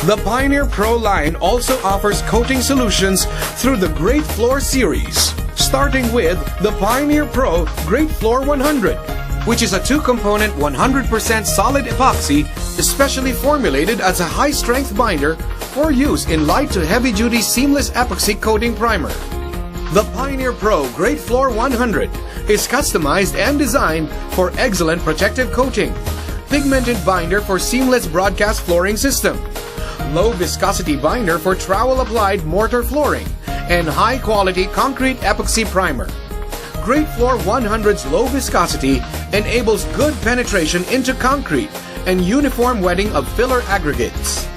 The Pioneer Pro line also offers coating solutions through the Great Floor series, starting with the Pioneer Pro Great Floor 100, which is a two-component 100% solid epoxy especially formulated as a high-strength binder for use in light to heavy-duty seamless epoxy coating primer. The Pioneer Pro Great Floor 100 is customized and designed for excellent protective coating, pigmented binder for seamless broadcast flooring system, low viscosity binder for trowel-applied mortar flooring, and high-quality concrete epoxy primer. Great Floor 100's low viscosity enables good penetration into concrete and uniform wetting of filler aggregates.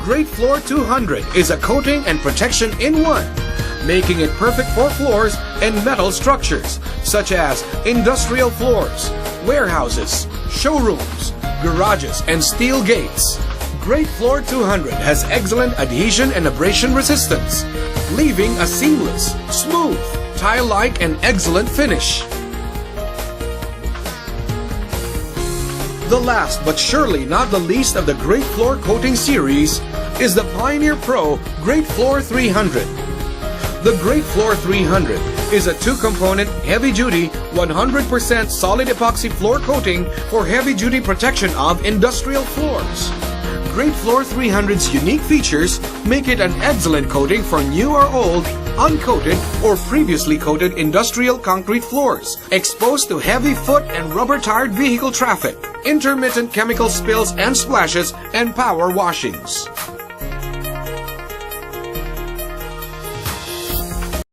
Great Floor 200 is a coating and protection in one, making it perfect for floors and metal structures such as industrial floors, warehouses, showrooms, garages, and steel gates. Great Floor 200 has excellent adhesion and abrasion resistance, leaving a seamless, smooth, tile-like and excellent finish. The last but surely not the least of the Great Floor coating series is the Pioneer Pro Great Floor 300. The Great Floor 300 is a two-component, heavy-duty, 100% solid epoxy floor coating for heavy-duty protection of industrial floors. Great Floor 300's unique features make it an excellent coating for new or old, uncoated, or previously coated industrial concrete floors exposed to heavy foot and rubber-tired vehicle traffic, intermittent chemical spills and splashes, and power washings.